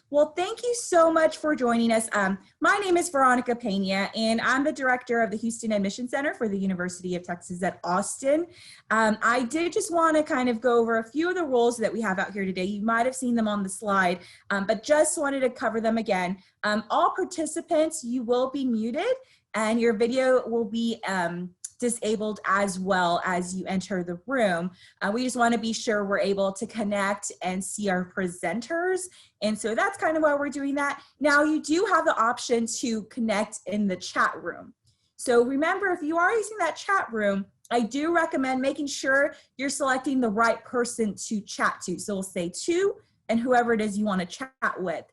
Well, thank you so much for joining us. My name is Veronica Pena, and I'm the director of the Houston Admission Center for the University of Texas at Austin. I did just want to kind of go over a few of the rules that we have out here today. You might have seen them on the slide, but just wanted to cover them again. All participants, you will be muted, and your video will be disabled as well as you enter the room. We just want to be sure we're able to connect and see our presenters. And so that's kind of why we're doing that. Now you do have the option to connect in the chat room. So remember, if you are using that chat room, I do recommend making sure you're selecting the right person to chat to. So we'll say to, and whoever it is you want to chat with.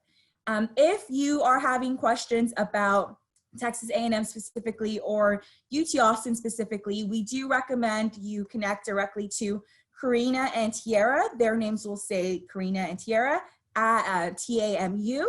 If you are having questions about Texas A&M specifically or UT Austin specifically, we do recommend you connect directly to Karina and Tiara. Their names will say Karina and Tiara at TAMU.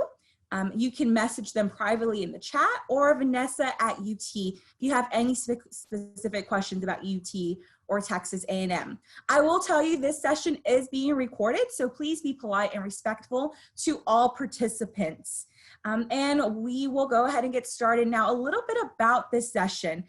You can message them privately in the chat, or Vanessa at UT if you have any specific questions about UT or Texas A&M. I will tell you this session is being recorded, so please be polite and respectful to all participants. And we will go ahead and get started now. A little bit about this session.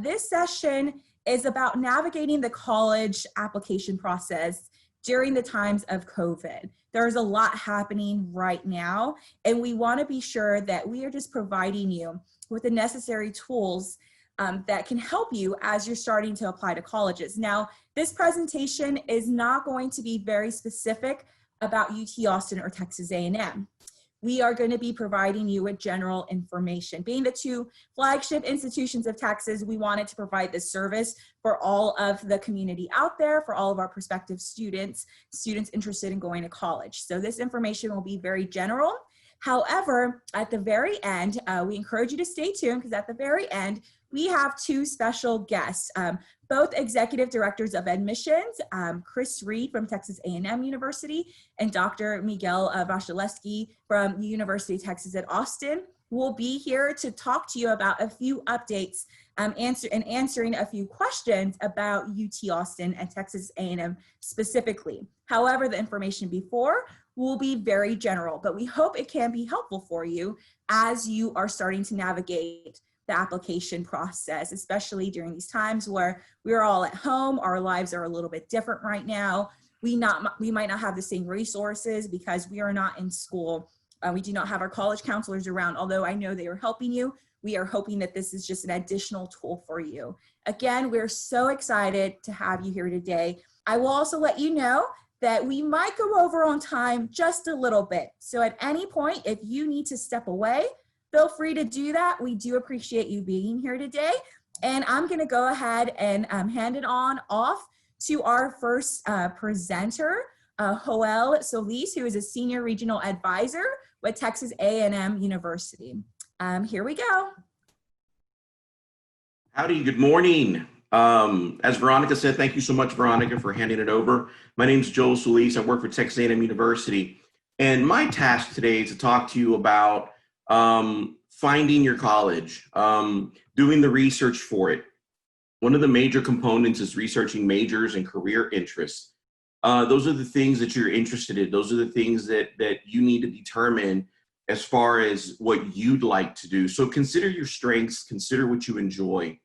This session is about navigating the college application process during the times of COVID. There's a lot happening right now, and we want to be sure that we are just providing you with the necessary tools that can help you as you're starting to apply to colleges. Now, this presentation is not going to be very specific about UT Austin or Texas A&M. We are going to be providing you with general information. Being the two flagship institutions of Texas, we wanted to provide this service for all of the community out there, for all of our prospective students interested in going to college. So this information will be very general. However, at the very end, we encourage you to stay tuned, because at the very end, we have two special guests, both executive directors of admissions, Chris Reed from Texas A&M University and Dr. Miguel Vasilevsky from the University of Texas at Austin will be here to talk to you about a few updates answering a few questions about UT Austin and Texas A&M specifically. However, the information before will be very general, but we hope it can be helpful for you as you are starting to navigate the application process, especially during these times where we're all at home. Our lives are a little bit different right now. We might not have the same resources because we are not in school. We do not have our college counselors around, although I know they are helping you. We are hoping that this is just an additional tool for you. Again, we're so excited to have you here today. I will also let you know that we might go over on time just a little bit. So at any point, if you need to step away, feel free to do that. We do appreciate you being here today. And I'm gonna go ahead and hand it on off to our first presenter, Joel Solis, who is a senior regional advisor with Texas A&M University. Here we go. Howdy, good morning. As Veronica said, thank you so much, Veronica, for handing it over. My name is Joel Solis. I work for Texas A&M University. And my task today is to talk to you about finding your college, doing the research for it. One of the major components is researching majors and career interests. Those are the things that you're interested in. Those are the things that you need to determine as far as what you'd like to do. So consider your strengths, consider what you enjoy.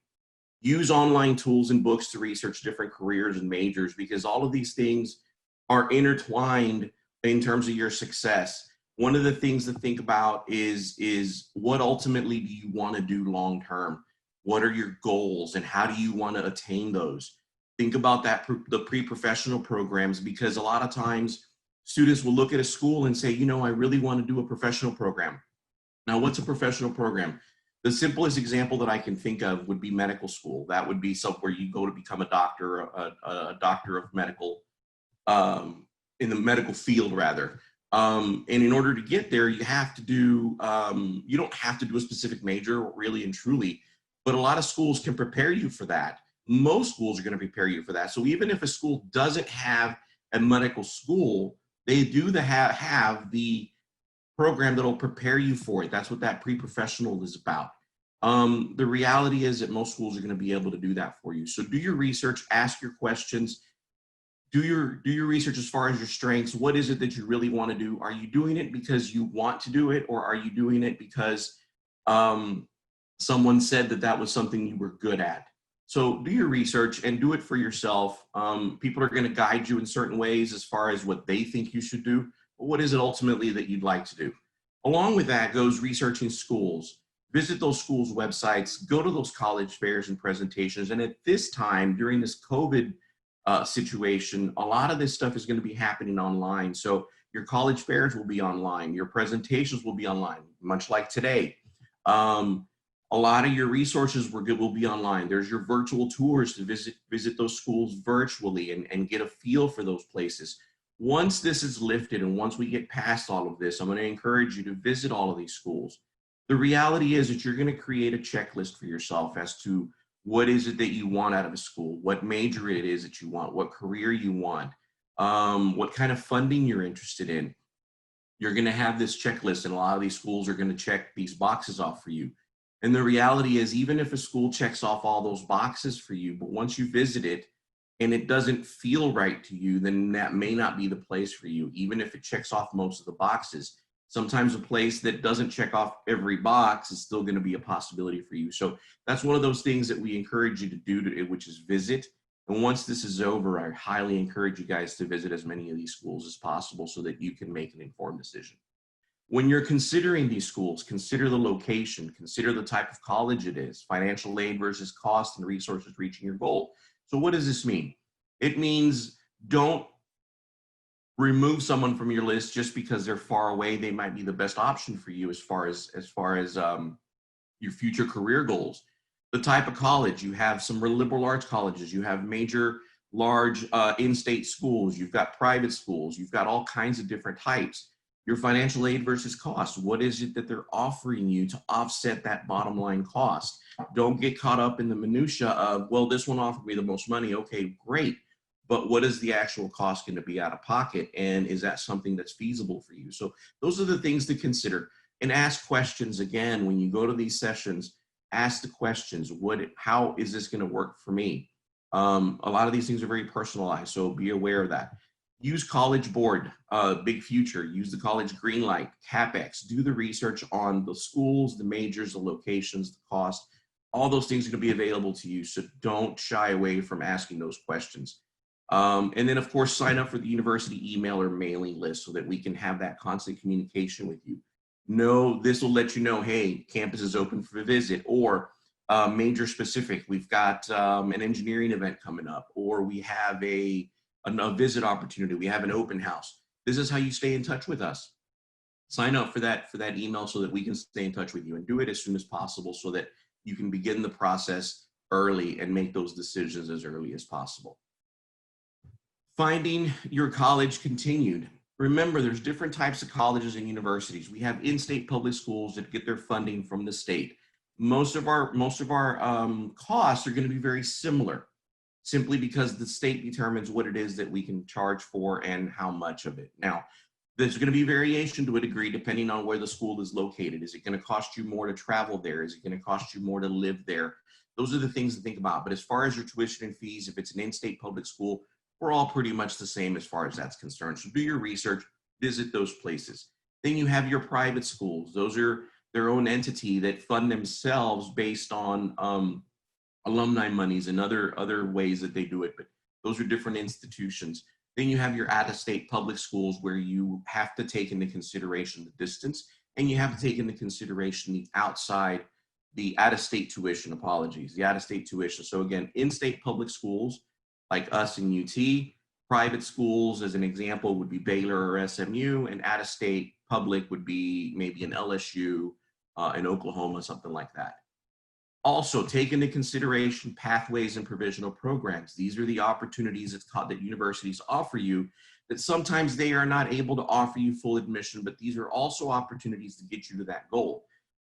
Use online tools and books to research different careers and majors, because all of these things are intertwined in terms of your success. One of the things to think about is what ultimately do you want to do long term? What are your goals and how do you want to attain those? Think about that, the pre-professional programs, because a lot of times students will look at a school and say, you know, I really want to do a professional program. Now, what's a professional program? The simplest example that I can think of would be medical school. That would be somewhere you go to become a doctor, a doctor of medical, in the medical field rather. And in order to get there, you have to do, you don't have to do a specific major really and truly, but a lot of schools can prepare you for that. Most schools are going to prepare you for that. So even if a school doesn't have a medical school, they do have the program that'll prepare you for it. That's what that pre-professional is about. The reality is that most schools are going to be able to do that for you. So do your research, ask your questions, do your research as far as your strengths. What is it that you really want to do? Are you doing it because you want to do it, or are you doing it because someone said that that was something you were good at? So do your research and do it for yourself. People are going to guide you in certain ways as far as what they think you should do, but what is it ultimately that you'd like to do? Along with that goes researching schools. Visit those schools' websites, go to those college fairs and presentations. And at this time, during this COVID situation, a lot of this stuff is going to be happening online. So your college fairs will be online, your presentations will be online, much like today. A lot of your resources will be online. There's your virtual tours to visit those schools virtually and get a feel for those places. Once this is lifted and once we get past all of this, I'm going to encourage you to visit all of these schools. The reality is that you're going to create a checklist for yourself as to what is it that you want out of a school, what major it is that you want, what career you want, what kind of funding you're interested in. You're going to have this checklist, and a lot of these schools are going to check these boxes off for you. And the reality is, even if a school checks off all those boxes for you, but once you visit it and it doesn't feel right to you, then that may not be the place for you, even if it checks off most of the boxes. Sometimes a place that doesn't check off every box is still going to be a possibility for you. So that's one of those things that we encourage you to do, which is visit. And once this is over, I highly encourage you guys to visit as many of these schools as possible so that you can make an informed decision. When you're considering these schools, consider the location, consider the type of college it is, financial aid versus cost and resources reaching your goal. So what does this mean? It means don't remove someone from your list just because they're far away. They might be the best option for you as far as your future career goals. The type of college, you have some liberal arts colleges, you have major large in-state schools, you've got private schools, you've got all kinds of different types. Your financial aid versus cost. What is it that they're offering you to offset that bottom line cost? Don't get caught up in the minutia of, well, this one offered me the most money. Okay, great. But what is the actual cost going to be out of pocket? And is that something that's feasible for you? So those are the things to consider. And ask questions again when you go to these sessions. Ask the questions. How is this going to work for me? A lot of these things are very personalized, so be aware of that. Use College Board, Big Future, use the College Greenlight, CapEx, do the research on the schools, the majors, the locations, the cost. All those things are going to be available to you, so don't shy away from asking those questions. And then, of course, sign up for the university email or mailing list so that we can have that constant communication with you. This will let you know, hey, campus is open for a visit, or major specific, we've got an engineering event coming up, or we have a visit opportunity, we have an open house. This is how you stay in touch with us. Sign up for that email so that we can stay in touch with you, and do it as soon as possible so that you can begin the process early and make those decisions as early as possible. Finding your college continued. Remember, there's different types of colleges and universities. We have in-state public schools that get their funding from the state. Most of our costs are going to be very similar, simply because the state determines what it is that we can charge for and how much of it. Now, there's going to be variation to a degree depending on where the school is located. Is it going to cost you more to travel there? Is it going to cost you more to live there? Those are the things to think about. But as far as your tuition and fees, if it's an in-state public school, we're all pretty much the same as far as that's concerned. So do your research, visit those places. Then you have your private schools. Those are their own entity that fund themselves based on alumni monies and other ways that they do it, but those are different institutions. Then you have your out-of-state public schools where you have to take into consideration the distance, and you have to take into consideration the out-of-state tuition, the out-of-state tuition. So again, in-state public schools like us in UT, private schools as an example would be Baylor or SMU, and out-of-state public would be maybe an LSU in Oklahoma, something like that. Also, take into consideration pathways and provisional programs. These are the opportunities that universities offer you that sometimes they are not able to offer you full admission, but these are also opportunities to get you to that goal.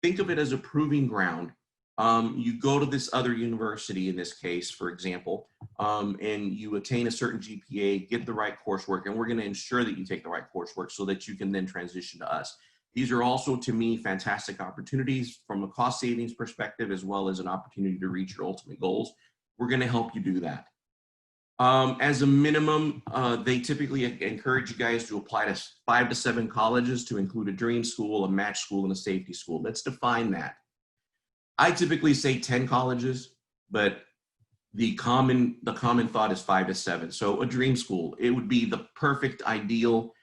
Think of it as a proving ground. You go to this other university, in this case, for example, and you attain a certain GPA, get the right coursework, and we're going to ensure that you take the right coursework so that you can then transition to us. These are also, to me, fantastic opportunities from a cost savings perspective, as well as an opportunity to reach your ultimate goals. We're going to help you do that. As a minimum, they typically encourage you guys to apply to 5 to 7 colleges to include a dream school, a match school, and a safety school. Let's define that. I typically say 10 colleges, but the common thought is 5 to 7. So a dream school, it would be the perfect ideal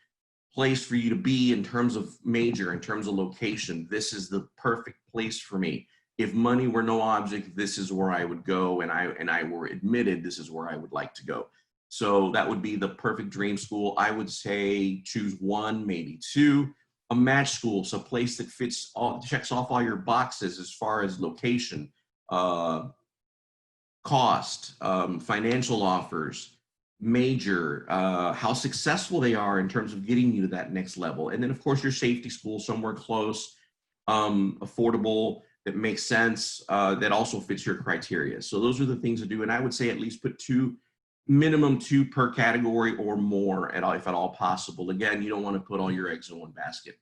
place for you to be in terms of major, in terms of location. This is the perfect place for me. If money were no object, this is where I would go, and I were admitted, this is where I would like to go. So that would be the perfect dream school. I would say choose 1, maybe 2. A match school, so a place that checks off all your boxes as far as location, cost, financial offers, major, how successful they are in terms of getting you to that next level. And then of course your safety school, somewhere close, affordable, that makes sense, that also fits your criteria. So those are the things to do. And I would say at least put 2, minimum 2 per category or more if at all possible. Again, you don't want to put all your eggs in one basket.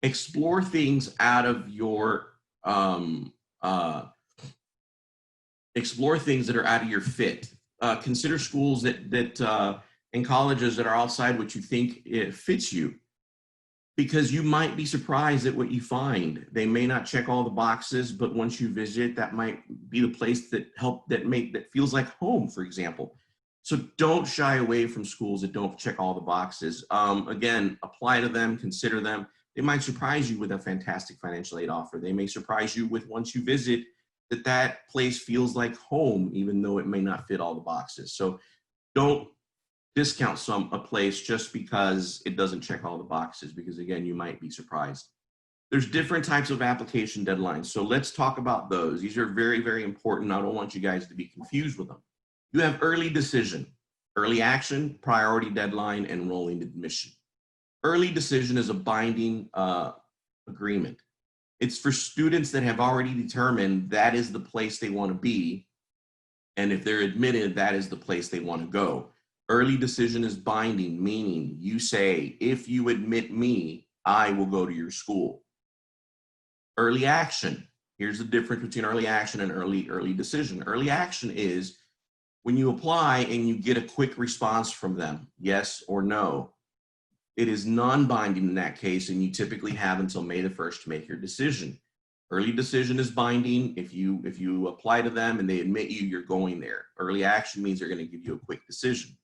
Explore things out of your, explore things that are out of your fit. Consider schools that and colleges that are outside what you think it fits you, because you might be surprised at what you find. They may not check all the boxes, but once you visit, that might be the place that feels like home, for example. So don't shy away from schools that don't check all the boxes. Again, apply to them, consider them. They might surprise you with a fantastic financial aid offer. They may surprise you with, once you visit, that place feels like home, even though it may not fit all the boxes. So don't discount a place just because it doesn't check all the boxes, because again, you might be surprised. There's different types of application deadlines. So let's talk about those. These are very, very important. I don't want you guys to be confused with them. You have early decision, early action, priority deadline, and rolling admission. Early decision is a binding agreement. It's for students that have already determined that is the place they want to be. And if they're admitted, that is the place they want to go. Early decision is binding, meaning you say, if you admit me, I will go to your school. Early action. Here's the difference between early action and early decision. Early action is when you apply and you get a quick response from them, yes or no. It is non-binding in that case, and you typically have until May the 1st to make your decision. Early decision is binding. If you apply to them and they admit you, you're going there. Early action means they're going to give you a quick decision.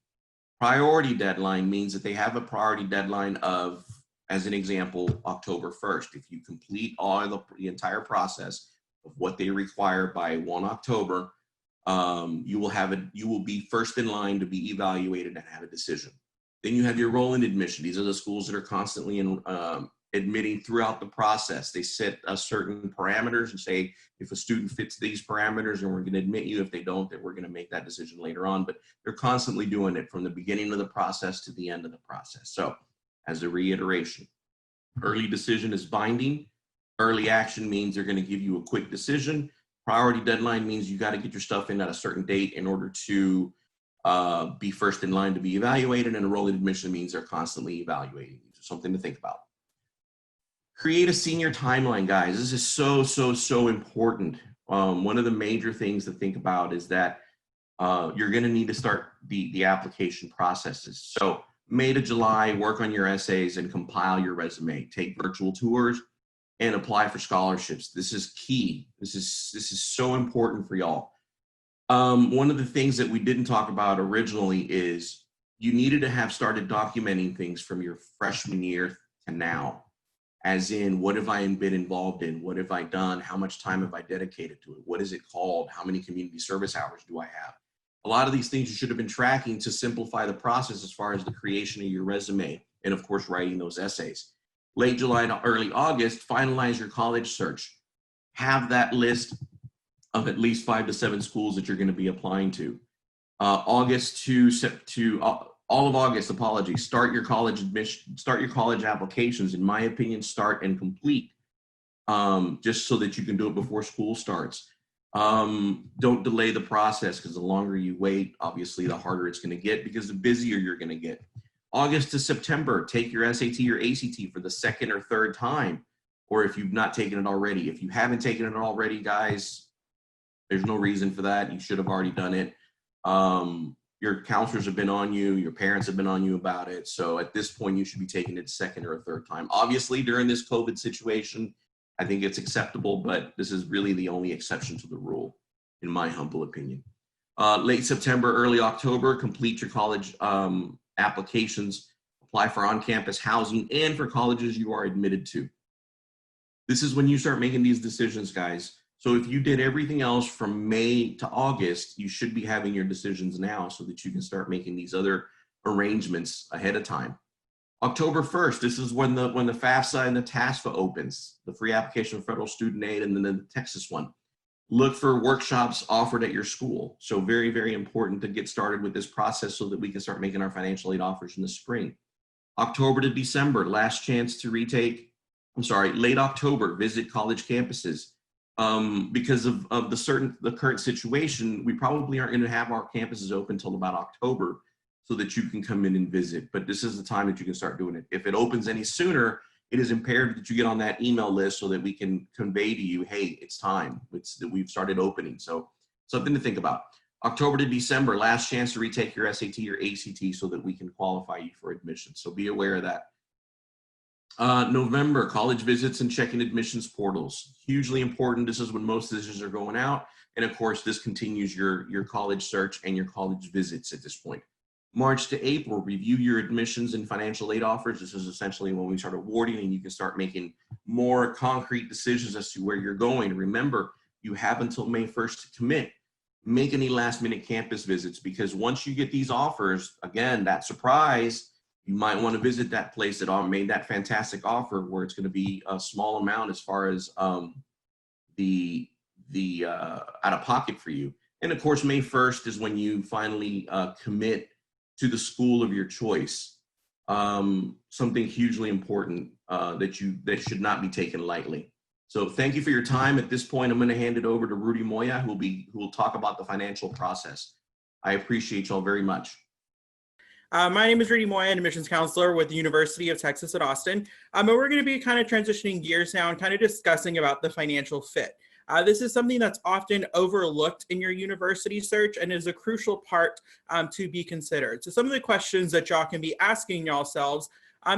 Priority deadline means that they have a priority deadline of, as an example, October 1st. If you complete all the entire process of what they require by 1 October, you will be first in line to be evaluated and have a decision. Then you have your roll-in admission. These are the schools that are constantly admitting throughout the process. They set certain parameters and say, if a student fits these parameters, and we're going to admit you. If they don't, then we're going to make that decision later on. But they're constantly doing it from the beginning of the process to the end of the process. So as a reiteration, early decision is binding. Early action means they're going to give you a quick decision. Priority deadline means you got to get your stuff in at a certain date in order to be first in line to be evaluated, and enrollment admission means they're constantly evaluating you. So something to think about. Create a senior timeline, guys. This is so important. One of the major things to think about is that you're going to need to start the application processes. So May to July, work on your essays and compile your resume. Take virtual tours and apply for scholarships. This is key. This is so important for y'all. One of the things that we didn't talk about originally is you needed to have started documenting things from your freshman year to now, as in, what have I been involved in? What have I done? How much time have I dedicated to it? What is it called? How many community service hours do I have? A lot of these things you should have been tracking to simplify the process as far as the creation of your resume and, of course, writing those essays. Late July to early August, finalize your college search. Have that list of at least 5 to 7 schools that you're going to be applying to. August to all of August, start your college admission, start your college applications. In my opinion, start and complete, just so that you can do it before school starts. Don't delay the process, because the longer you wait, obviously the harder it's going to get, because the busier you're going to get. August to September, take your SAT or ACT for the 2nd or 3rd time, or if you've not taken it already. If you haven't taken it already, guys, there's no reason for that. You should have already done it. your counselors have been on you, your parents have been on you about it. So at this point, you should be taking it a second or a third time. Obviously, during this COVID situation, I think it's acceptable, but this is really the only exception to the rule, in my humble opinion. Late September, early October, complete your college applications, apply for on-campus housing, and for colleges you are admitted to. This is when you start making these decisions, guys. So if you did everything else from May to August, you should be having your decisions now so that you can start making these other arrangements ahead of time. October 1st, this is when the FAFSA and the TASFA opens, the free application for federal student aid, and then the Texas one. Look for workshops offered at your school. So very, very important to get started with this process so that we can start making our financial aid offers in the spring. October to December, last chance to late October, visit college campuses. Because of the current situation, we probably aren't going to have our campuses open until about October so that you can come in and visit. But this is the time that you can start doing it. If it opens any sooner, it is imperative that you get on that email list so that we can convey to you, hey, it's time. We've started opening. So something to think about. October to December, last chance to retake your SAT or ACT so that we can qualify you for admission. So be aware of that. November, college visits and checking admissions portals. Hugely important. This is when most decisions are going out. And of course, this continues your college search and your college visits at this point. March to April, review your admissions and financial aid offers. This is essentially when we start awarding and you can start making more concrete decisions as to where you're going. Remember, you have until May 1st to commit. Make any last minute campus visits, because once you get these offers, again, that surprise, you might want to visit that place that made that fantastic offer where it's going to be a small amount as far as the out of pocket for you. And of course, May 1st is when you finally commit to the school of your choice. Something hugely important that should not be taken lightly. So thank you for your time. At this point, I'm going to hand it over to Rudy Moya, who will talk about the financial process. I appreciate y'all very much. My name is Rudy Moya, an admissions counselor with the University of Texas at Austin. And we're going to be kind of transitioning gears now and kind of discussing about the financial fit. This is something that's often overlooked in your university search and is a crucial part to be considered. So some of the questions that y'all can be asking yourselves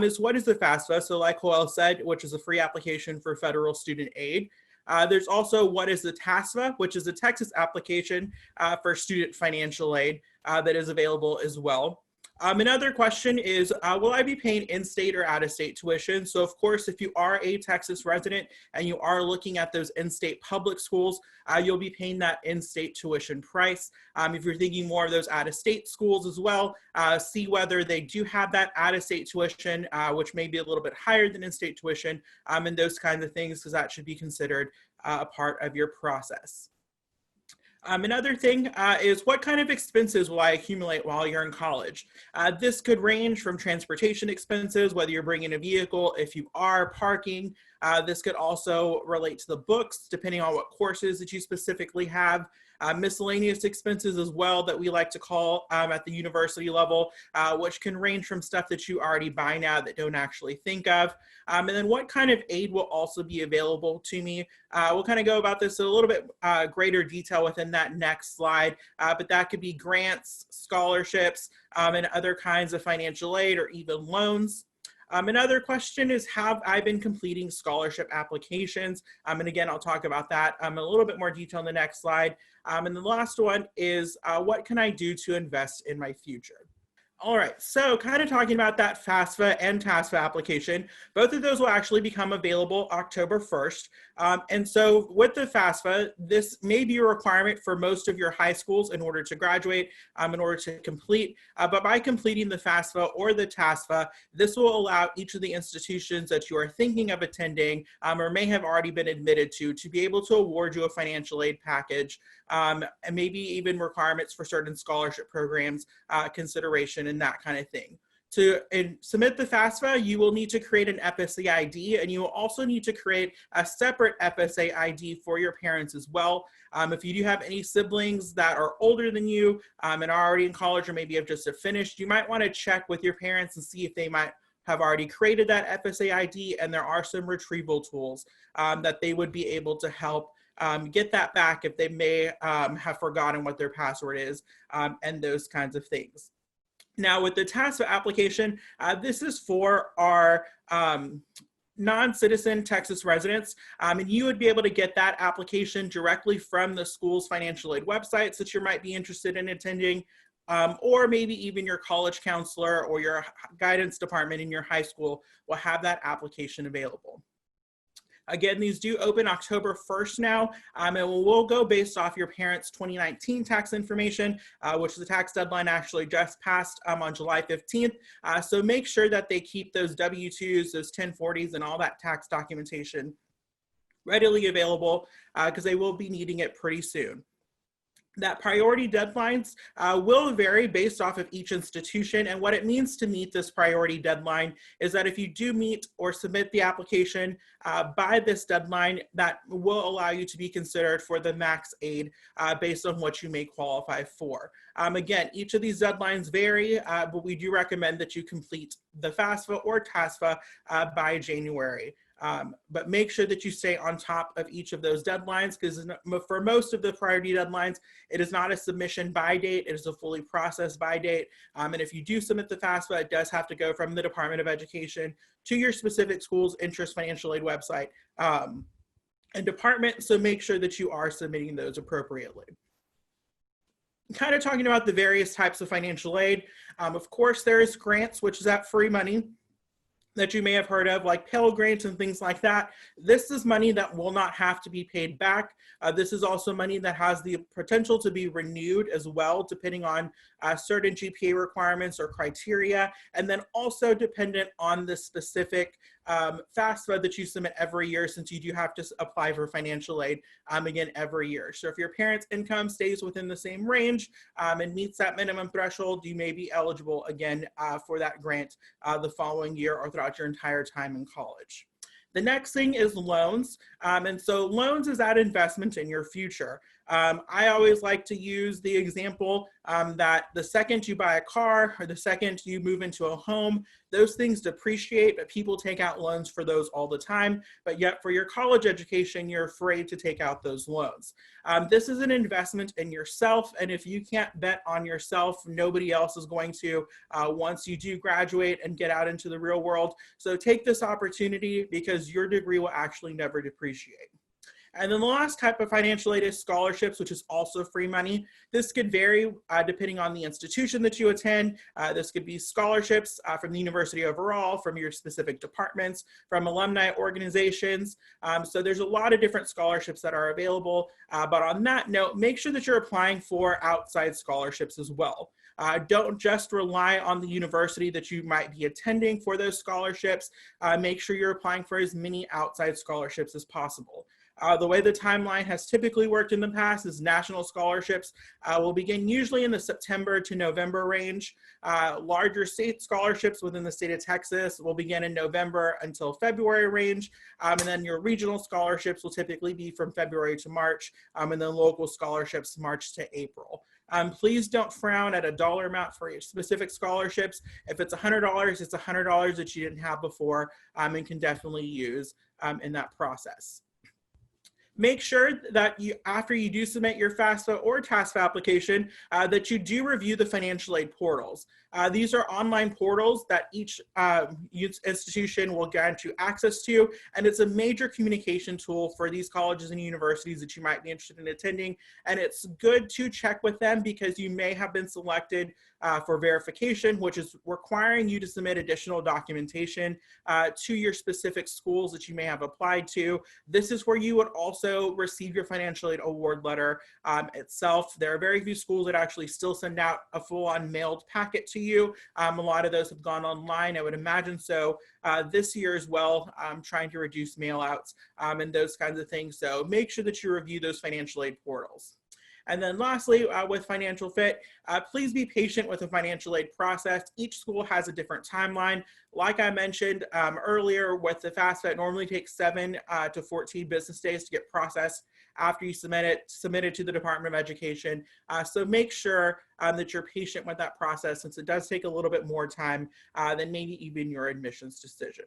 is, what is the FAFSA? So like Joel said, which is a free application for federal student aid. There's also, what is the TASFA, which is a Texas application for student financial aid that is available as well. Another question is, will I be paying in-state or out-of-state tuition? So of course, if you are a Texas resident and you are looking at those in-state public schools, you'll be paying that in-state tuition price. If you're thinking more of those out-of-state schools as well, see whether they do have that out-of-state tuition, which may be a little bit higher than in-state tuition, and those kinds of things, because that should be considered a part of your process. Another thing is, what kind of expenses will I accumulate while you're in college? This could range from transportation expenses, whether you're bringing a vehicle, if you are parking. This could also relate to the books, depending on what courses that you specifically have. Miscellaneous expenses as well that we like to call at the university level, which can range from stuff that you already buy now that don't actually think of. And then what kind of aid will also be available to me? We'll kind of go about this in a little bit greater detail within that next slide, but that could be grants, scholarships, and other kinds of financial aid or even loans. Another question is, have I been completing scholarship applications? And again, I'll talk about that in a little bit more detail in the next slide. And the last one is, what can I do to invest in my future? All right, so kind of talking about that FAFSA and TASFA application, both of those will actually become available October 1st. And so with the FAFSA, this may be a requirement for most of your high schools in order to graduate, in order to complete. But by completing the FAFSA or the TASFA, this will allow each of the institutions that you are thinking of attending or may have already been admitted to be able to award you a financial aid package, and maybe even requirements for certain scholarship programs, consideration, and that kind of thing. To submit the FAFSA, you will need to create an FSA ID, and you will also need to create a separate FSA ID for your parents as well. If you do have any siblings that are older than you and are already in college, or maybe have just finished, you might want to check with your parents and see if they might have already created that FSA ID, and there are some retrieval tools that they would be able to help get that back if they may have forgotten what their password is, and those kinds of things. Now with the TASFA application, this is for our non-citizen Texas residents, and you would be able to get that application directly from the school's financial aid websites that you might be interested in attending, or maybe even your college counselor or your guidance department in your high school will have that application available. Again, these do open October 1st now, and we'll go based off your parents' 2019 tax information, which the tax deadline actually just passed on July 15th. So make sure that they keep those W-2s, those 1040s, and all that tax documentation readily available because they will be needing it pretty soon. That priority deadlines will vary based off of each institution, and what it means to meet this priority deadline is that if you do meet or submit the application by this deadline, that will allow you to be considered for the max aid based on what you may qualify for. Again, each of these deadlines vary, but we do recommend that you complete the FAFSA or TASFA by January. But make sure that you stay on top of each of those deadlines, because for most of the priority deadlines, it is not a submission by date, it is a fully processed by date. And if you do submit the FAFSA, it does have to go from the Department of Education to your specific school's interest financial aid website and department, so make sure that you are submitting those appropriately. Kind of talking about the various types of financial aid. Of course, there is grants, which is that free money that you may have heard of, like Pell Grants and things like that. This is money that will not have to be paid back. This is also money that has the potential to be renewed as well, depending on certain GPA requirements or criteria, and then also dependent on the specific FAFSA that you submit every year, since you do have to apply for financial aid again every year. So if your parents' income stays within the same range and meets that minimum threshold, you may be eligible again for that grant the following year or throughout your entire time in college. The next thing is loans. And so loans is that investment in your future. I always like to use the example that the second you buy a car or the second you move into a home, those things depreciate, but people take out loans for those all the time. But yet for your college education, you're afraid to take out those loans. This is an investment in yourself. And if you can't bet on yourself, nobody else is going to once you do graduate and get out into the real world. So take this opportunity, because your degree will actually never depreciate. And then the last type of financial aid is scholarships, which is also free money. This could vary depending on the institution that you attend. This could be scholarships from the university overall, from your specific departments, from alumni organizations. So there's a lot of different scholarships that are available. But on that note, make sure that you're applying for outside scholarships as well. Don't just rely on the university that you might be attending for those scholarships. Make sure you're applying for as many outside scholarships as possible. The way the timeline has typically worked in the past is national scholarships will begin usually in the September to November range. Larger state scholarships within the state of Texas will begin in November until February range. And then your regional scholarships will typically be from February to March, and then local scholarships March to April. Please don't frown at a dollar amount for your specific scholarships. If it's $100, it's $100 that you didn't have before and can definitely use in that process. Make sure that you, after you do submit your FAFSA or TASFA application, that you do review the financial aid portals. These are online portals that each institution will grant you access to, and it's a major communication tool for these colleges and universities that you might be interested in attending. And it's good to check with them, because you may have been selected for verification, which is requiring you to submit additional documentation to your specific schools that you may have applied to. This is where you would also receive your financial aid award letter itself. There are very few schools that actually still send out a full-on mailed packet to you. A lot of those have gone online, I would imagine. So this year as well, trying to reduce mail outs and those kinds of things. So make sure that you review those financial aid portals. And then lastly, with Financial Fit, please be patient with the financial aid process. Each school has a different timeline. Like I mentioned earlier, with the FAFSA, it normally takes 7 to 14 business days to get processed after you submit it to the Department of Education. So make sure that you're patient with that process, since it does take a little bit more time than maybe even your admissions decision.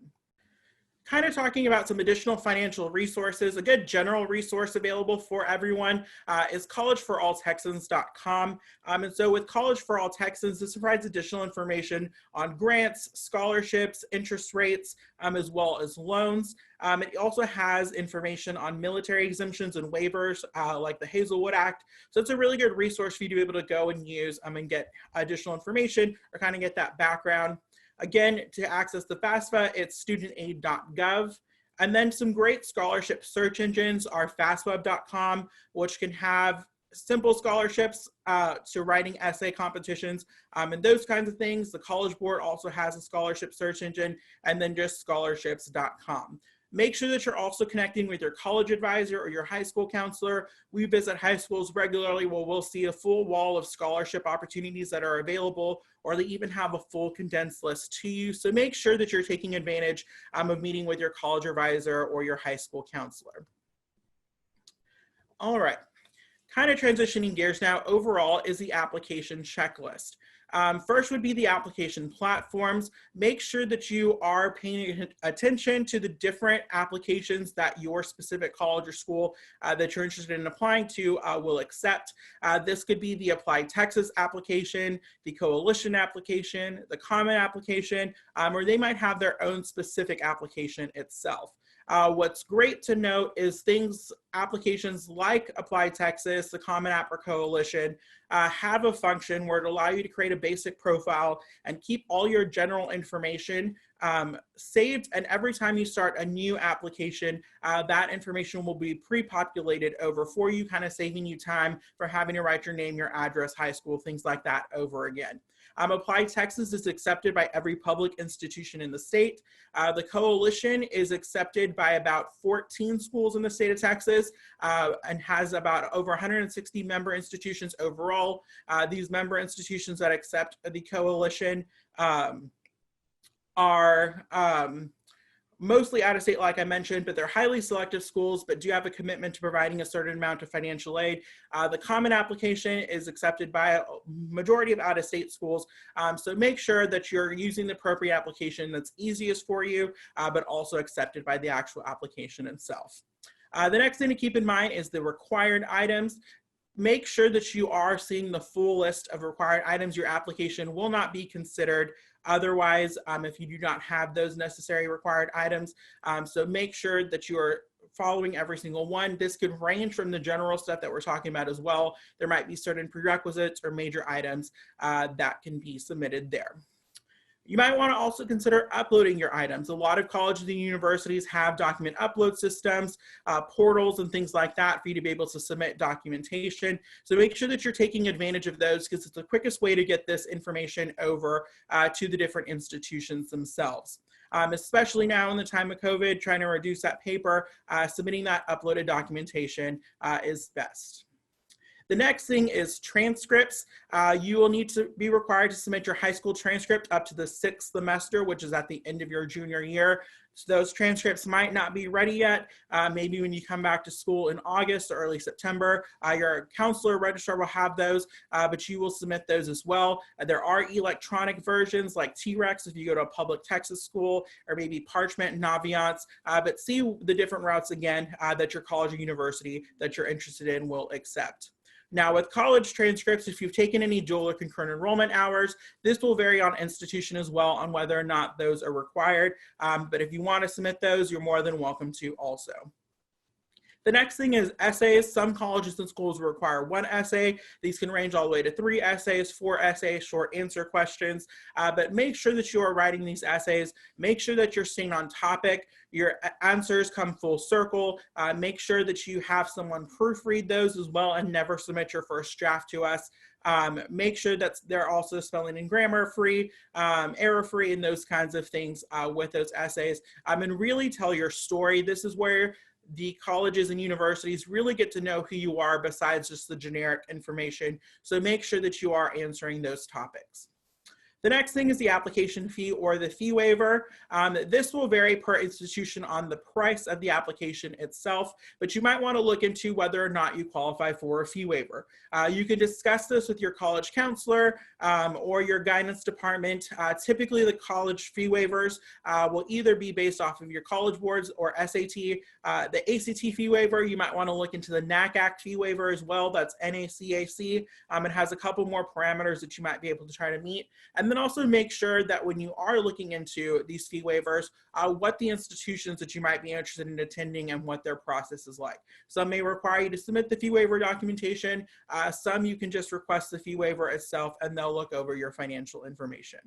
kind of talking about some additional financial resources. A good general resource available for everyone is collegeforalltexans.com. And so with College for All Texans, this provides additional information on grants, scholarships, interest rates, as well as loans. It also has information on military exemptions and waivers like the Hazelwood Act. So it's a really good resource for you to be able to go and use and get additional information or kind of get that background. Again, to access the FAFSA, it's studentaid.gov. And then some great scholarship search engines are fastweb.com, which can have simple scholarships to writing essay competitions and those kinds of things. The College Board also has a scholarship search engine, and then just scholarships.com. Make sure that you're also connecting with your college advisor or your high school counselor. We visit high schools regularly where we'll see a full wall of scholarship opportunities that are available, or they even have a full condensed list to you. So make sure that you're taking advantage of meeting with your college advisor or your high school counselor. All right, kind of transitioning gears now, overall is the application checklist. First would be the application platforms. Make sure that you are paying attention to the different applications that your specific college or school that you're interested in applying to will accept. This could be the Apply Texas application, the Coalition application, the Common application, or they might have their own specific application itself. What's great to note is applications like Apply Texas, the Common App, or Coalition have a function where it allows you to create a basic profile and keep all your general information saved. And every time you start a new application, that information will be pre-populated over for you, kind of saving you time for having to write your name, your address, high school, things like that over again. Apply Texas is accepted by every public institution in the state. The Coalition is accepted by about 14 schools in the state of Texas and has about over 160 member institutions overall. These member institutions that accept the Coalition are mostly out of state, like I mentioned, but they're highly selective schools, but do have a commitment to providing a certain amount of financial aid. The Common application is accepted by a majority of out-of-state schools, so make sure that you're using the appropriate application that's easiest for you, but also accepted by the actual application itself. The next thing to keep in mind is the required items. Make sure that you are seeing the full list of required items. Your application will not be considered otherwise if you do not have those necessary required items. So make sure that you are following every single one. This could range from the general stuff that we're talking about as well. There might be certain prerequisites or major items that can be submitted there. You might want to also consider uploading your items. A lot of colleges and universities have document upload systems, portals, and things like that for you to be able to submit documentation. So make sure that you're taking advantage of those because it's the quickest way to get this information over to the different institutions themselves. Especially now in the time of COVID, trying to reduce that paper, submitting that uploaded documentation is best. The next thing is transcripts. You will need to be required to submit your high school transcript up to the 6th semester, which is at the end of your junior year. So those transcripts might not be ready yet. Maybe when you come back to school in August or early September, your counselor registrar will have those, but you will submit those as well. There are electronic versions like T-Rex if you go to a public Texas school, or maybe Parchment and Naviance, but see the different routes again that your college or university that you're interested in will accept. Now with college transcripts, if you've taken any dual or concurrent enrollment hours, this will vary on institution as well on whether or not those are required. But if you want to submit those, you're more than welcome to also. The next thing is essays. Some colleges and schools require 1 essay. These can range all the way to 3 essays, 4 essays, short answer questions. But make sure that you are writing these essays. Make sure that you're staying on topic. Your answers come full circle. Make sure that you have someone proofread those as well and never submit your first draft to us. Make sure that they're also spelling and grammar free, error free, and those kinds of things with those essays. And really tell your story. This is where the colleges and universities really get to know who you are besides just the generic information. So make sure that you are answering those topics. The next thing is the application fee or the fee waiver. This will vary per institution on the price of the application itself, but you might want to look into whether or not you qualify for a fee waiver. You can discuss this with your college counselor or your guidance department. Typically, the college fee waivers will either be based off of your college boards or SAT. The ACT fee waiver, you might want to look into the NACAC fee waiver as well. That's NACAC. It has a couple more parameters that you might be able to try to meet. And then also make sure that when you are looking into these fee waivers, what the institutions that you might be interested in attending and what their process is like. Some may require you to submit the fee waiver documentation. Some you can just request the fee waiver itself and they'll look over your financial information.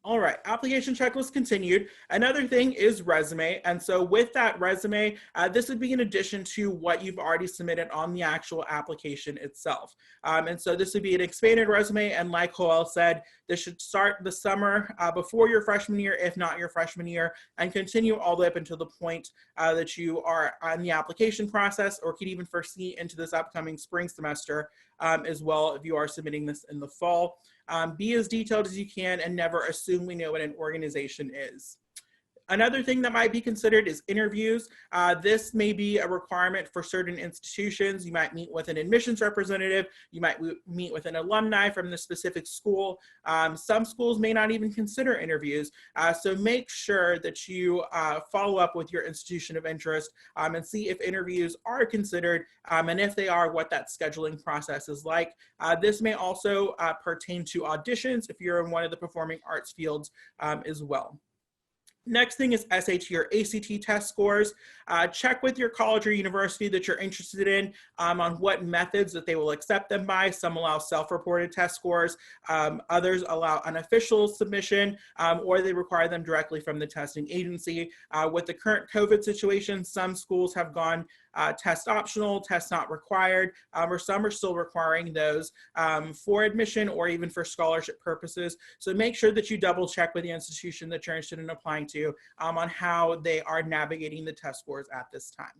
All right, application checklist continued. Another thing is resume. And so with that resume, this would be in addition to what you've already submitted on the actual application itself. And so this would be an expanded resume. And like Joel said, this should start the summer before your freshman year, if not your freshman year, and continue all the way up until the point that you are on the application process or could even foresee into this upcoming spring semester as well if you are submitting this in the fall. Be as detailed as you can and never assume we know what an organization is. Another thing that might be considered is interviews. This may be a requirement for certain institutions. You might meet with an admissions representative. You might meet with an alumni from the specific school. Some schools may not even consider interviews. So make sure that you follow up with your institution of interest and see if interviews are considered, and if they are, what that scheduling process is like. This may also pertain to auditions if you're in one of the performing arts fields as well. Next thing is SAT or ACT test scores. Check with your college or university that you're interested in on what methods that they will accept them by. Some allow self-reported test scores. Others allow unofficial submission, or they require them directly from the testing agency. With the current COVID situation, some schools have gone test optional, test not required, or some are still requiring those for admission or even for scholarship purposes. So make sure that you double check with the institution that you're interested in applying to on how they are navigating the test scores at this time.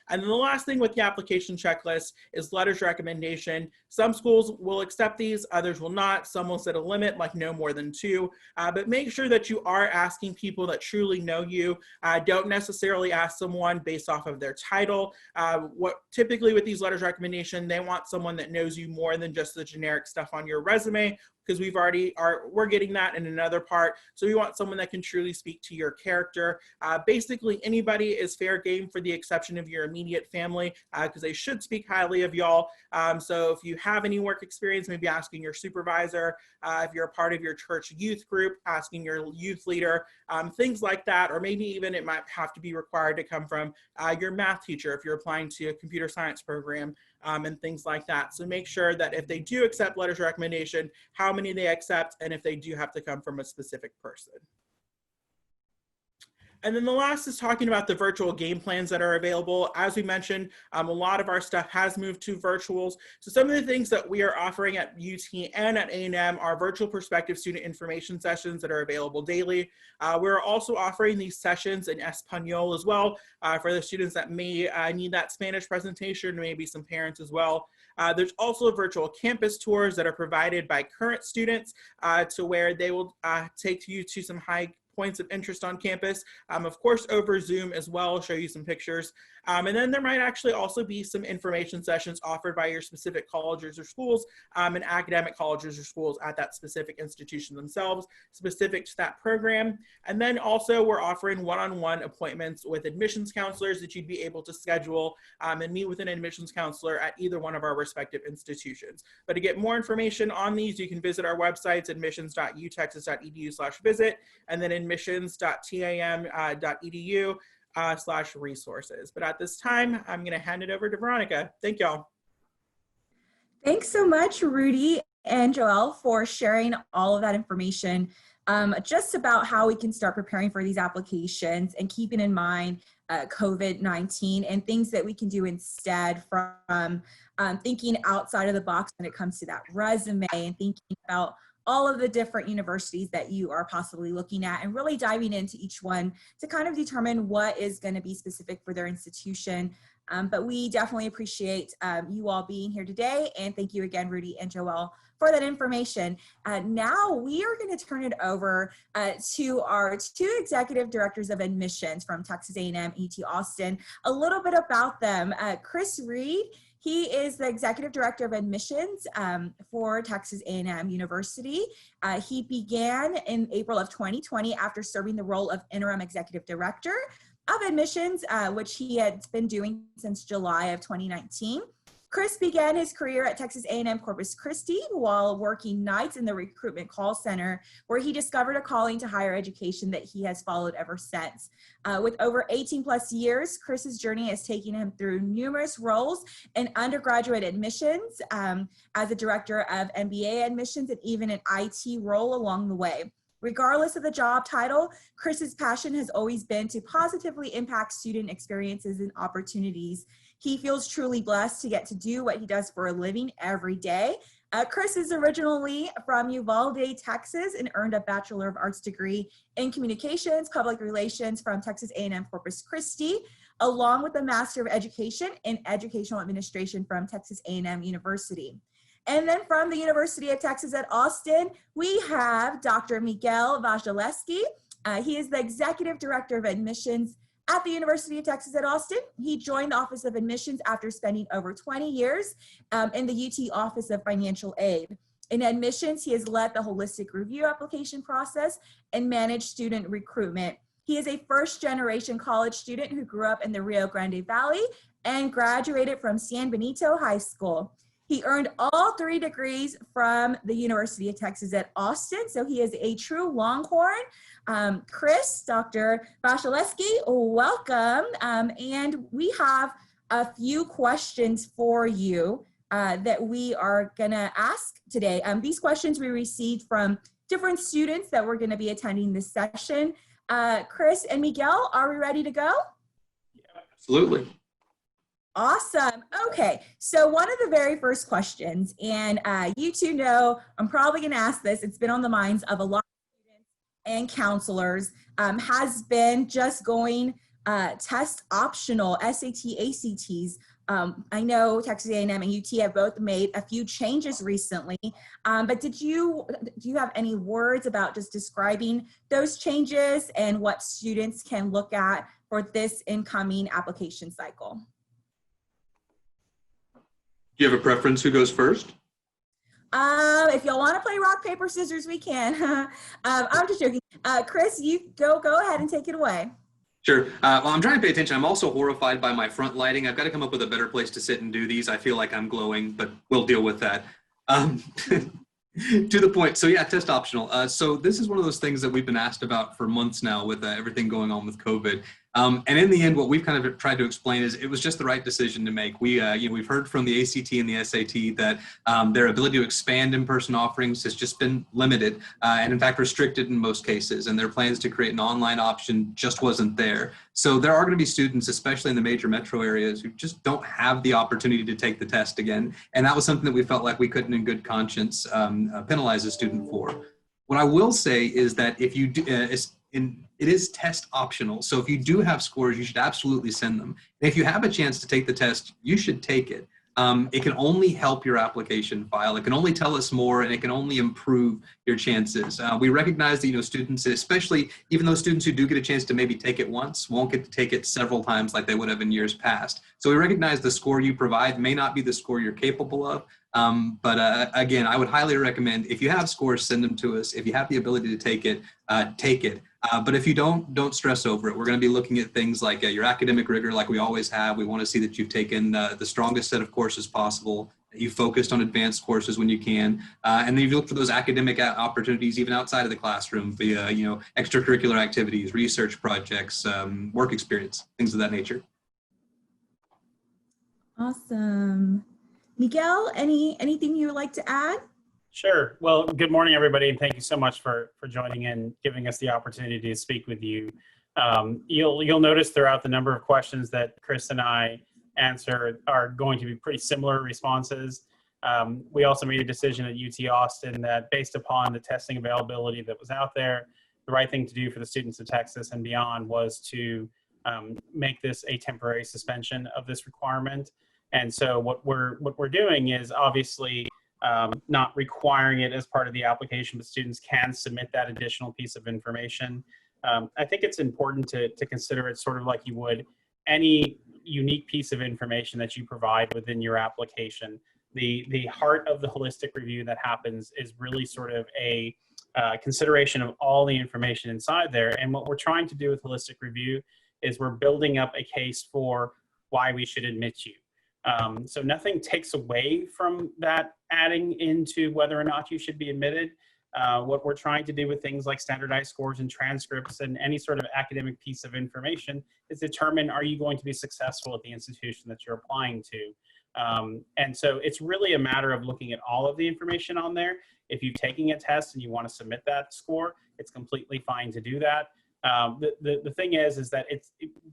And then the last thing with the application checklist is letters recommendation. Some schools will accept these, others will not. Some will set a limit, like no more than 2. But make sure that you are asking people that truly know you. Don't necessarily ask someone based off of their title. What typically with these letters recommendation, they want someone that knows you more than just the generic stuff on your resume, because we're getting that in another part. So we want someone that can truly speak to your character. Basically, anybody is fair game for the exception of your immediate family, because they should speak highly of y'all. So if you have any work experience, maybe asking your supervisor, if you're a part of your church youth group, asking your youth leader, things like that, or maybe even it might have to be required to come from your math teacher if you're applying to a computer science program. And things like that. So make sure that if they do accept letters of recommendation, how many they accept, and if they do have to come from a specific person. And then the last is talking about the virtual game plans that are available. As we mentioned, a lot of our stuff has moved to virtuals. So some of the things that we are offering at UT and at A&M are virtual prospective student information sessions that are available daily. We're also offering these sessions in Espanol as well for the students that may need that Spanish presentation, maybe some parents as well. There's also virtual campus tours that are provided by current students to where they will take you to some high points of interest on campus, of course over Zoom as well, show you some pictures. And then there might actually also be some information sessions offered by your specific colleges or schools and academic colleges or schools at that specific institution themselves, specific to that program. And then also we're offering one-on-one appointments with admissions counselors that you'd be able to schedule and meet with an admissions counselor at either one of our respective institutions. But to get more information on these, you can visit our websites, admissions.utexas.edu/visit, and then admissions.tam.edu/resources. But at this time, I'm going to hand it over to Veronica. Thank y'all. Thanks so much, Rudy and Joelle, for sharing all of that information just about how we can start preparing for these applications and keeping in mind COVID-19 and things that we can do instead, from thinking outside of the box when it comes to that resume and thinking about all of the different universities that you are possibly looking at, and really diving into each one to kind of determine what is going to be specific for their institution But we definitely appreciate you all being here today. And thank you again, Rudy and Joelle, for that information. Now we are going to turn it over to our two executive directors of admissions from Texas A&M and UT Austin. A little bit about them. Chris Reed, he is the executive director of admissions for Texas A&M University. He began in April of 2020 after serving the role of interim executive director of admissions, which he had been doing since July of 2019. Chris began his career at Texas A&M Corpus Christi while working nights in the recruitment call center, where he discovered a calling to higher education that he has followed ever since. With over 18 plus years, Chris's journey has taken him through numerous roles in undergraduate admissions, as a director of MBA admissions, and even an IT role along the way. Regardless of the job title, Chris's passion has always been to positively impact student experiences and opportunities. He feels truly blessed to get to do what he does for a living every day. Chris is originally from Uvalde, Texas, and earned a Bachelor of Arts degree in Communications, Public Relations from Texas A&M Corpus Christi, along with a Master of Education in Educational Administration from Texas A&M University. And then from the University of Texas at Austin, we have Dr. Miguel Vazalewski. He is the Executive Director of Admissions at the University of Texas at Austin. He joined the Office of Admissions after spending over 20 years in the UT Office of Financial Aid. In admissions, he has led the holistic review application process and managed student recruitment. He is a first-generation college student who grew up in the Rio Grande Valley and graduated from San Benito High School. He earned all 3 degrees from the University of Texas at Austin, so he is a true Longhorn. Chris, Dr. Vazalewski, welcome. And we have a few questions for you that we are gonna ask today. These questions we received from different students that were gonna be attending this session. Chris and Miguel, are we ready to go? Absolutely. Awesome. Okay, so one of the very first questions, and you two know I'm probably going to ask this, it's been on the minds of a lot of students and counselors, has been just going test optional, SAT, ACTs. I know Texas A&M and UT have both made a few changes recently, but do you have any words about just describing those changes and what students can look at for this incoming application cycle? Do you have a preference who goes first? If y'all want to play rock, paper, scissors, we can. I'm just joking. Chris, you go ahead and take it away. Sure. Well, I'm trying to pay attention. I'm also horrified by my front lighting. I've got to come up with a better place to sit and do these. I feel like I'm glowing, but we'll deal with that. To the point. So yeah, test optional. So this is one of those things that we've been asked about for months now with everything going on with COVID. And in the end, what we've kind of tried to explain is it was just the right decision to make. We've heard from the ACT and the SAT that their ability to expand in-person offerings has just been limited and in fact restricted in most cases. And their plans to create an online option just wasn't there. So there are going to be students, especially in the major metro areas, who just don't have the opportunity to take the test again. And that was something that we felt like we couldn't in good conscience penalize a student for. What I will say is that if you do, it is test optional. So if you do have scores, you should absolutely send them. And if you have a chance to take the test, you should take it. It can only help your application file. It can only tell us more, and it can only improve your chances. We recognize that, students, especially even those students who do get a chance to maybe take it once, won't get to take it several times like they would have in years past. So we recognize the score you provide may not be the score you're capable of. But again, I would highly recommend, if you have scores, send them to us. If you have the ability to take it, take it. But if you don't stress over it. We're going to be looking at things like your academic rigor, like we always have. We want to see that you've taken the strongest set of courses possible, that you focused on advanced courses when you can, and then you look for those academic opportunities even outside of the classroom via extracurricular activities, research projects, work experience, things of that nature. Awesome. Miguel, anything you would like to add? Sure. Well, good morning, everybody, and thank you so much for joining in, giving us the opportunity to speak with you. You'll notice throughout the number of questions that Chris and I answer are going to be pretty similar responses. We also made a decision at UT Austin that, based upon the testing availability that was out there, the right thing to do for the students of Texas and beyond was to make this a temporary suspension of this requirement. And so what we're doing is obviously not requiring it as part of the application, but students can submit that additional piece of information. I think it's important to consider it sort of like you would any unique piece of information that you provide within your application. The heart of the holistic review that happens is really sort of a consideration of all the information inside there. And what we're trying to do with holistic review is we're building up a case for why we should admit you. So nothing takes away from that adding into whether or not you should be admitted. What we're trying to do with things like standardized scores and transcripts and any sort of academic piece of information is determine, are you going to be successful at the institution that you're applying to? And so it's really a matter of looking at all of the information on there. If you're taking a test and you want to submit that score, it's completely fine to do that. The thing is that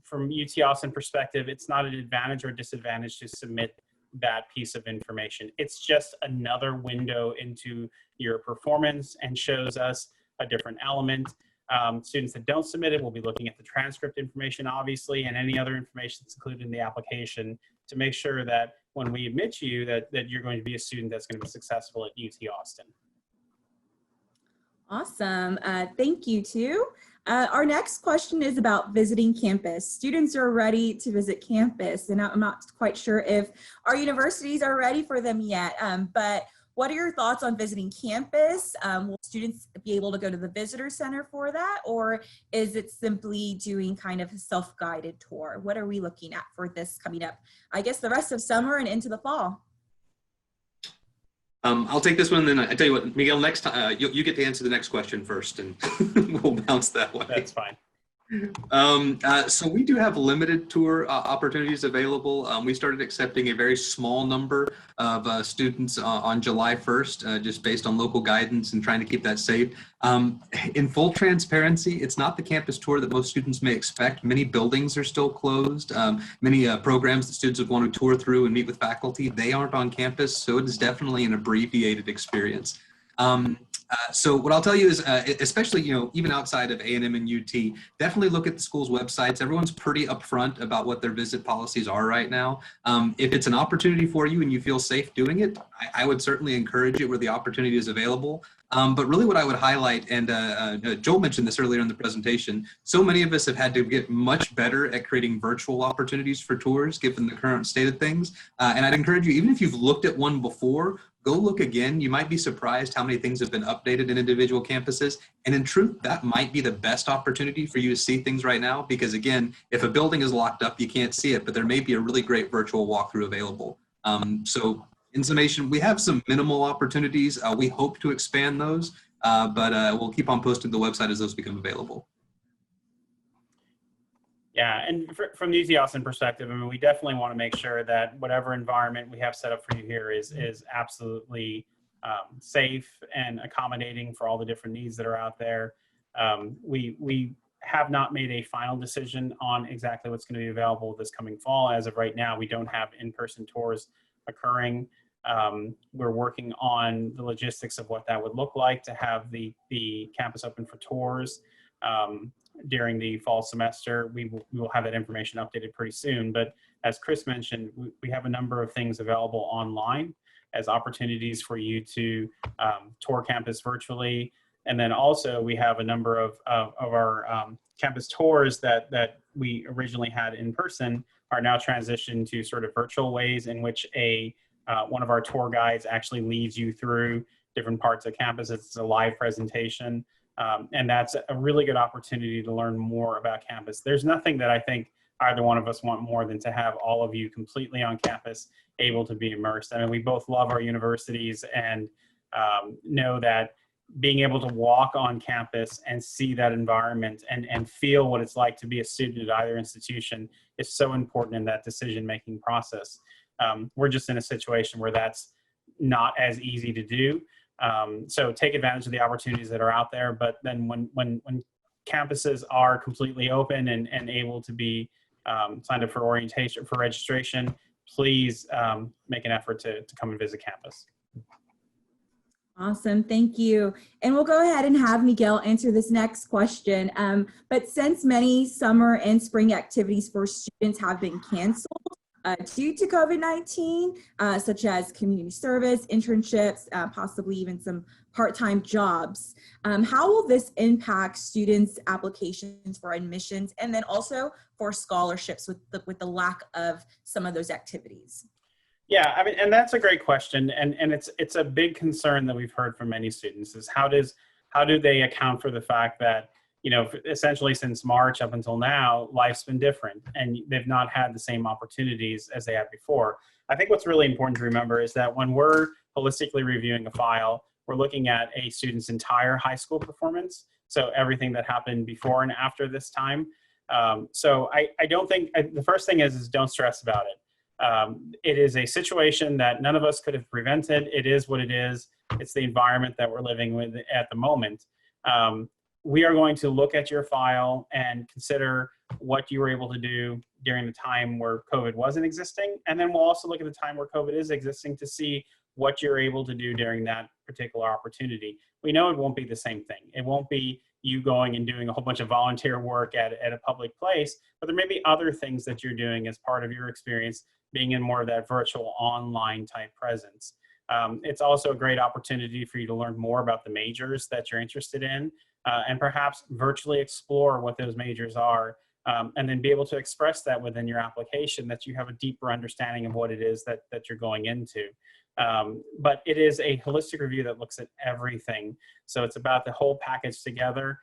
from UT Austin perspective, it's not an advantage or disadvantage to submit that piece of information. It's just another window into your performance and shows us a different element. Students that don't submit it will be looking at the transcript information, obviously, and any other information that's included in the application to make sure that when we admit you, that you're going to be a student that's going to be successful at UT Austin. Awesome. Thank you, too. Our next question is about visiting campus. Students are ready to visit campus, and I'm not quite sure if our universities are ready for them yet, but what are your thoughts on visiting campus? Will students be able to go to the visitor center for that, or is it simply doing kind of a self-guided tour? What are we looking at for this coming up, I guess, the rest of summer and into the fall? I'll take this one, and then I tell you what, Miguel, next time you get to answer the next question first, and we'll bounce that way. That's fine. So we do have limited tour opportunities available. We started accepting a very small number of students on July 1st, just based on local guidance and trying to keep that safe. In full transparency, it's not the campus tour that most students may expect. Many buildings are still closed. Many programs that students would want to tour through and meet with faculty, they aren't on campus, so it is definitely an abbreviated experience. So what I'll tell you is, especially, even outside of A&M and UT, definitely look at the school's websites. Everyone's pretty upfront about what their visit policies are right now. If it's an opportunity for you and you feel safe doing it, I would certainly encourage it where the opportunity is available. But really what I would highlight, and Joel mentioned this earlier in the presentation, so many of us have had to get much better at creating virtual opportunities for tours given the current state of things. And I'd encourage you, even if you've looked at one before, go look again. You might be surprised how many things have been updated in individual campuses. And in truth, that might be the best opportunity for you to see things right now, because again, if a building is locked up, you can't see it, but there may be a really great virtual walkthrough available. So in summation, we have some minimal opportunities. We hope to expand those, but we'll keep on posting to the website as those become available. Yeah, and from the UT Austin perspective, I mean, we definitely want to make sure that whatever environment we have set up for you here is absolutely safe and accommodating for all the different needs that are out there. We have not made a final decision on exactly what's going to be available this coming fall. As of right now, we don't have in-person tours occurring. We're working on the logistics of what that would look like to have the campus open for tours. During the fall semester. We will have that information updated pretty soon. But as Chris mentioned, we have a number of things available online as opportunities for you to tour campus virtually. And then also we have a number of our campus tours that we originally had in person are now transitioned to sort of virtual ways in which one of our tour guides actually leads you through different parts of campus. It's a live presentation. And that's a really good opportunity to learn more about campus. There's nothing that I think either one of us want more than to have all of you completely on campus, able to be immersed. I mean, we both love our universities and know that being able to walk on campus and see that environment and feel what it's like to be a student at either institution is so important in that decision-making process. We're just in a situation where that's not as easy to do. So take advantage of the opportunities that are out there, but then when campuses are completely open and able to be signed up for registration, please make an effort to come and visit campus. Awesome, thank you. And we'll go ahead and have Miguel answer this next question. But since many summer and spring activities for students have been canceled due to COVID-19, such as community service, internships, possibly even some part-time jobs, how will this impact students' applications for admissions and then also for scholarships with the lack of some of those activities? Yeah, I mean, and that's a great question, and it's a big concern that we've heard from many students is how do they account for the fact that, you know, essentially since March up until now, life's been different and they've not had the same opportunities as they had before. I think what's really important to remember is that when we're holistically reviewing a file, we're looking at a student's entire high school performance, so everything that happened before and after this time. So I don't think, the first thing is don't stress about it. It is a situation that none of us could have prevented. It is what it is. It's the environment that we're living with at the moment. We are going to look at your file and consider what you were able to do during the time where COVID wasn't existing. And then we'll also look at the time where COVID is existing to see what you're able to do during that particular opportunity. We know it won't be the same thing. It won't be you going and doing a whole bunch of volunteer work at a public place, but there may be other things that you're doing as part of your experience being in more of that virtual online type presence. It's also a great opportunity for you to learn more about the majors that you're interested in and perhaps virtually explore what those majors are and then be able to express that within your application, that you have a deeper understanding of what it is that you're going into. But it is a holistic review that looks at everything. So it's about the whole package together.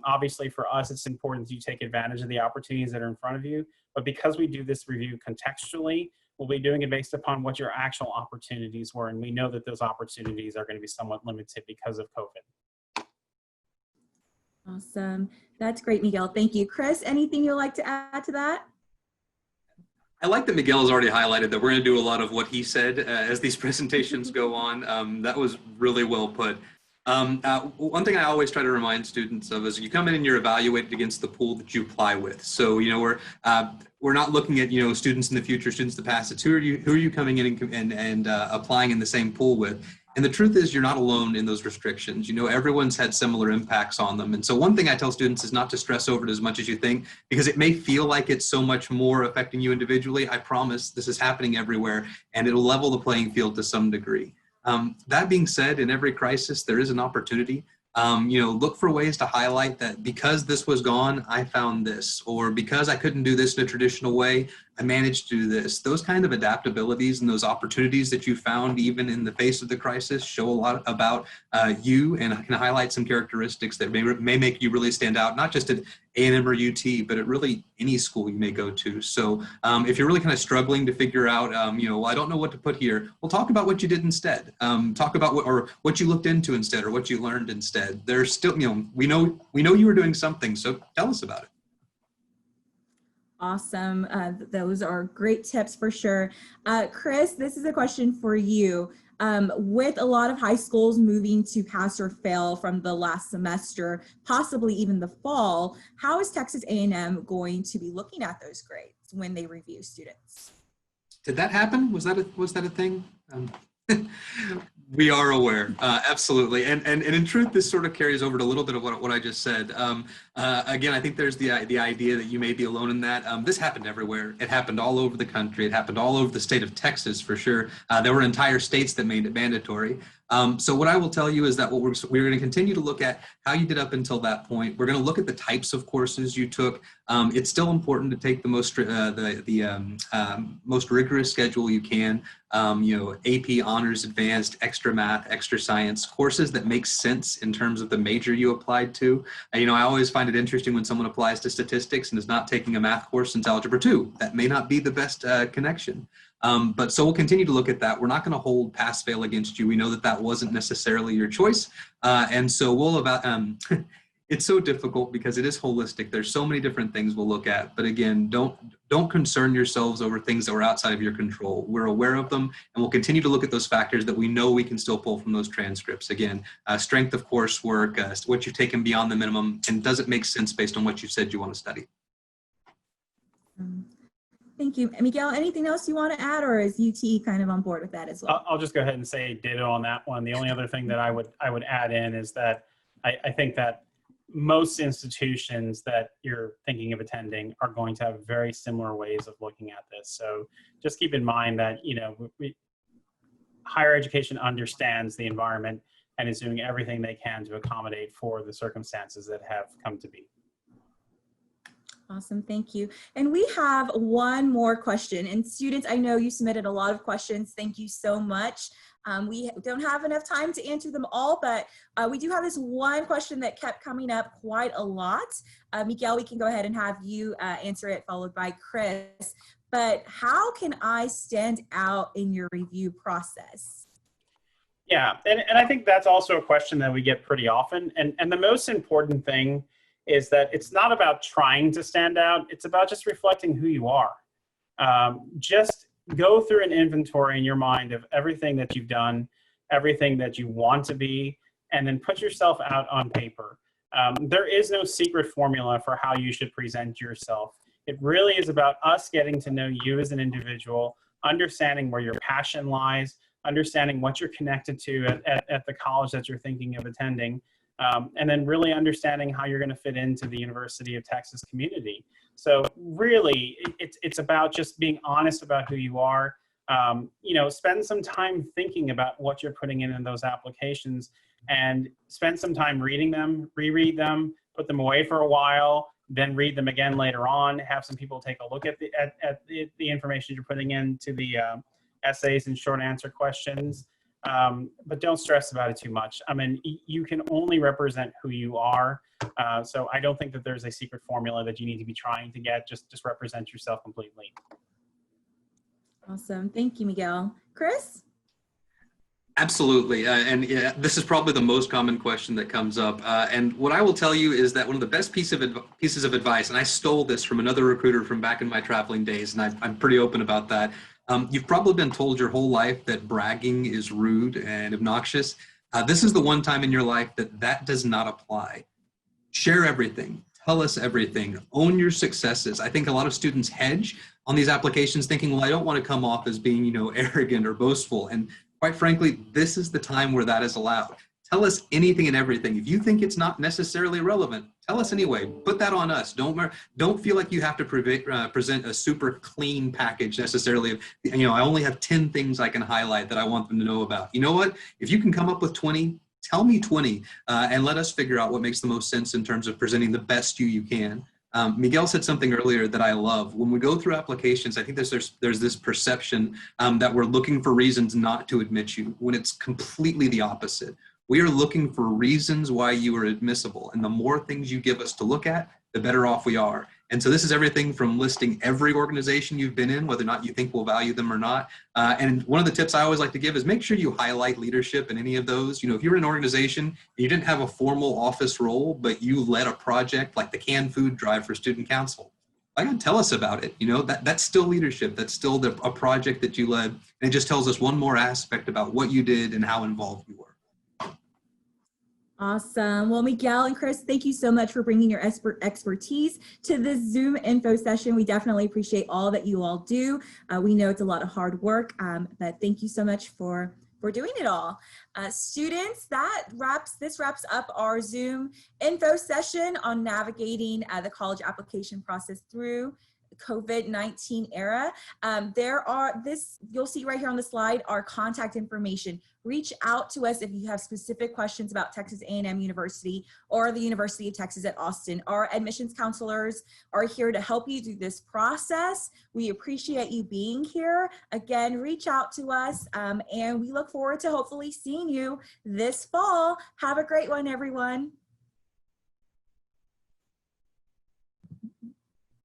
Obviously for us, it's important that you take advantage of the opportunities that are in front of you. But because we do this review contextually, we'll be doing it based upon what your actual opportunities were. And we know that those opportunities are going to be somewhat limited because of COVID. Awesome. That's great, Miguel. Thank you. Chris, anything you'd like to add to that? I like that Miguel has already highlighted that we're going to do a lot of what he said as these presentations go on. That was really well put. One thing I always try to remind students of is you come in and you're evaluated against the pool that you apply with. So, you know, we're not looking at, you know, students in the future, students to pass. It's who are you coming in and applying in the same pool with. And the truth is you're not alone in those restrictions. You know, everyone's had similar impacts on them. And so one thing I tell students is not to stress over it as much as you think, because it may feel like it's so much more affecting you individually. I promise this is happening everywhere and it'll level the playing field to some degree. That being said, in every crisis, there is an opportunity. You know, look for ways to highlight that because this was gone, I found this, or because I couldn't do this in a traditional way, I managed to do this. Those kind of adaptabilities and those opportunities that you found even in the face of the crisis show a lot about you and can highlight some characteristics that may make you really stand out, not just at A&M or UT, but at really any school you may go to. So if you're really kind of struggling to figure out, you know, well, I don't know what to put here, we'll talk about what you did instead. Talk about what you looked into instead, or what you learned instead. There's still, you know, we know you were doing something, so tell us about it. Awesome. Those are great tips for sure. Chris, this is a question for you. With a lot of high schools moving to pass or fail from the last semester, possibly even the fall, how is Texas A&M going to be looking at those grades when they review students? Did that happen? Was that a thing? We are aware, absolutely, and in truth, this sort of carries over to a little bit of what I just said. Again, I think there's the idea that you may be alone in that. This happened everywhere. It happened all over the country. It happened all over the state of Texas for sure. There were entire states that made it mandatory. So what I will tell you is that we're going to continue to look at how you did up until that point. We're going to look at the types of courses you took. It's still important to take the most rigorous schedule you can. You know, AP, honors, advanced, extra math, extra science, courses that make sense in terms of the major you applied to. You know, I always find it interesting when someone applies to statistics and is not taking a math course since Algebra 2. That may not be the best connection. But so we'll continue to look at that. We're not going to hold pass-fail against you. We know that that wasn't necessarily your choice. And so we'll it's so difficult because it is holistic. There's so many different things we'll look at. But again, don't concern yourselves over things that were outside of your control. We're aware of them, and we'll continue to look at those factors that we know we can still pull from those transcripts. Again, strength of coursework, what you've taken beyond the minimum, and does it make sense based on what you said you want to study? Thank you. Miguel, anything else you want to add, or is UT kind of on board with that as well? I'll just go ahead and say ditto on that one. The only other thing that I would add in is that I think that most institutions that you're thinking of attending are going to have very similar ways of looking at this. So just keep in mind that, higher education understands the environment and is doing everything they can to accommodate for the circumstances that have come to be. Awesome, thank you. And we have one more question. And students, I know you submitted a lot of questions. Thank you so much. We don't have enough time to answer them all, but we do have this one question that kept coming up quite a lot. Miguel, we can go ahead and have you answer it, followed by Chris. But how can I stand out in your review process? Yeah, and I think that's also a question that we get pretty often. And the most important thing is that it's not about trying to stand out. It's about just reflecting who you are. Just go through an inventory in your mind of everything that you've done, everything that you want to be, and then put yourself out on paper. There is no secret formula for how you should present yourself. It really is about us getting to know you as an individual, understanding where your passion lies, understanding what you're connected to at the college that you're thinking of attending, and then really understanding how you're going to fit into the University of Texas community. So really, it's about just being honest about who you are. Spend some time thinking about what you're putting in those applications, and spend some time reading them, reread them, put them away for a while, then read them again later on. Have some people take a look at the information you're putting into the essays and short answer questions. But don't stress about it too much. I mean, you can only represent who you are. So I don't think that there's a secret formula that you need to be trying to get. Just represent yourself completely. Awesome. Thank you, Miguel. Chris? Absolutely. And yeah, this is probably the most common question that comes up. And what I will tell you is that one of the best pieces of advice, and I stole this from another recruiter from back in my traveling days, and I'm pretty open about that. You've probably been told your whole life that bragging is rude and obnoxious. This is the one time in your life that does not apply. Share everything. Tell us everything. Own your successes. I think a lot of students hedge on these applications thinking, well, I don't want to come off as being, arrogant or boastful. And quite frankly, this is the time where that is allowed. Tell us anything and everything. If you think it's not necessarily relevant, tell us anyway. Put that on us. Don't feel like you have to present a super clean package necessarily of, I only have 10 things I can highlight that I want them to know about. You know what? If you can come up with 20, tell me 20, and let us figure out what makes the most sense in terms of presenting the best you can. Miguel said something earlier that I love. When we go through applications, I think there's this perception that we're looking for reasons not to admit you, when it's completely the opposite. We are looking for reasons why you are admissible. And the more things you give us to look at, the better off we are. And so this is everything from listing every organization you've been in, whether or not you think we'll value them or not. And one of the tips I always like to give is make sure you highlight leadership in any of those. If you're in an organization and you didn't have a formal office role, but you led a project like the canned food drive for student council, tell us about it. That's still leadership. That's still a project that you led. And it just tells us one more aspect about what you did and how involved you were. Awesome. Well, Miguel and Chris, thank you so much for bringing your expertise to this Zoom info session. We definitely appreciate all that you all do. We know it's a lot of hard work, but thank you so much for doing it all. Students, this wraps up our Zoom info session on navigating the college application process through COVID-19 era. You'll see right here on the slide, our contact information. Reach out to us if you have specific questions about Texas A&M University or the University of Texas at Austin. Our admissions counselors are here to help you through this process. We appreciate you being here. Again, reach out to us, and we look forward to hopefully seeing you this fall. Have a great one, everyone.